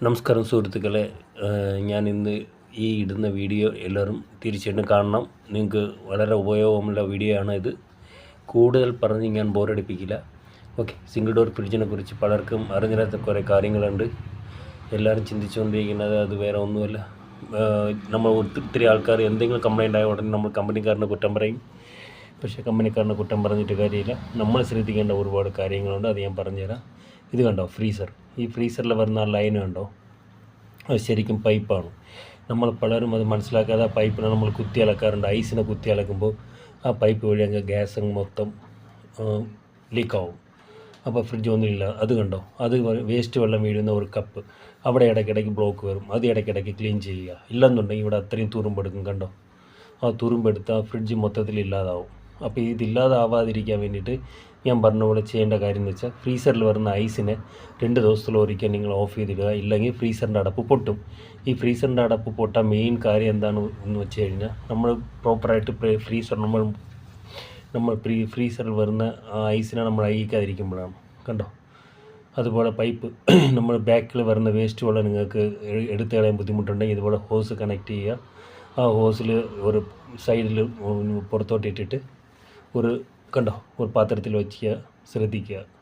നമസ്കാരം സുഹൃത്തുക്കളെ, ഞാൻ ഇന്ന് ഈ ഇടുന്ന വീഡിയോ എല്ലാവരും തീർച്ചയായിട്ടും കാണണം. നിങ്ങൾക്ക് വളരെ ഉപയോഗമുള്ള വീഡിയോ ആണ് ഇത്. കൂടുതൽ പറഞ്ഞ് ഞാൻ ബോറടിപ്പിക്കില്ല. ഓക്കെ, സിംഗിൾ ഡോർ ഫ്രിഡ്ജിനെ കുറിച്ച് പലർക്കും അറിഞ്ഞിരാത്ത കുറേ കാര്യങ്ങളുണ്ട്. എല്ലാവരും ചിന്തിച്ചുകൊണ്ടിരിക്കുന്നത് അത് വേറെ ഒന്നുമല്ല. നമ്മൾ ഒത്തിരി ആൾക്കാർ എന്തെങ്കിലും കംപ്ലൈൻ്റ് ആയ ഉടനെ നമ്മൾ കമ്പനിക്കാരനെ കുറ്റം പറയും. പക്ഷേ കമ്പനിക്കാരനെ കുറ്റം പറഞ്ഞിട്ട് കാര്യമില്ല. നമ്മൾ ശ്രദ്ധിക്കേണ്ട ഒരുപാട് കാര്യങ്ങളുണ്ട്. അത് ഞാൻ പറഞ്ഞുതരാം. ഇത് കണ്ടോ, ഫ്രീസർ. ഈ ഫ്രീസറിൽ വരുന്ന ആ ലൈൻ കണ്ടോ, അത് ശരിക്കും പൈപ്പാണ്. നമ്മൾ പലരും അത് മനസ്സിലാക്കാതെ ആ പൈപ്പിനെ നമ്മൾ കുത്തി അലക്കാറുണ്ട്. ഐസിനെ കുത്തി അലക്കുമ്പോൾ ആ പൈപ്പ് വഴി അങ്ങ് ഗ്യാസ് അങ്ങ് മൊത്തം ലീക്കാവും. അപ്പോൾ ഫ്രിഡ്ജ് ഒന്നുമില്ല. അത് കണ്ടോ, അത് വേസ്റ്റ് വെള്ളം വീഴുന്ന ഒരു കപ്പ്, അവിടെ ഇടയ്ക്കിടയ്ക്ക് ബ്ലോക്ക് വരും. അത് ഇടയ്ക്കിടയ്ക്ക് ക്ലീൻ ചെയ്യുക. ഇല്ലെന്നുണ്ടെങ്കിൽ ഇവിടെ അത്രയും തുരുമ്പെടുക്കും. കണ്ടോ, ആ തുരുമ്പെടുത്ത് ആ ഫ്രിഡ്ജ് മൊത്തത്തിൽ ഇല്ലാതാവും. അപ്പോൾ ഇതില്ലാതാവാതിരിക്കാൻ വേണ്ടിയിട്ട് ഞാൻ പറഞ്ഞ പോലെ ചെയ്യേണ്ട കാര്യം എന്ന് വെച്ചാൽ, ഫ്രീസറിൽ വരുന്ന ഐസിനെ 2 ദിവസത്തിലൊരിക്കൽ നിങ്ങൾ ഓഫ് ചെയ്തിടുക. ഇല്ലെങ്കിൽ ഫ്രീസറിൻ്റെ അടപ്പ് പൊട്ടും. ഈ ഫ്രീസറിൻ്റെ അടപ്പ് പൊട്ടാൻ മെയിൻ കാര്യം എന്താണ് എന്ന് വെച്ച് കഴിഞ്ഞാൽ, നമ്മൾ പ്രോപ്പറായിട്ട് ഫ്രീസറിൽ വരുന്ന ഐസിനെ നമ്മൾ അയക്കാതിരിക്കുമ്പോഴാണ്. കണ്ടോ, അതുപോലെ പൈപ്പ് നമ്മൾ ബാക്കിൽ വരുന്ന വേസ്റ്റ് വെള്ളം നിങ്ങൾക്ക് എടുത്തു കളയാൻ ബുദ്ധിമുട്ടുണ്ടെങ്കിൽ ഇതുപോലെ ഹോസ് കണക്ട് ചെയ്യുക. ആ ഹോസിൽ ഒരു സൈഡിൽ പുറത്തോട്ടിട്ടിട്ട് ഒരു പാത്രത്തിൽ വയ്ക്കുക. ശ്രദ്ധിക്കുക.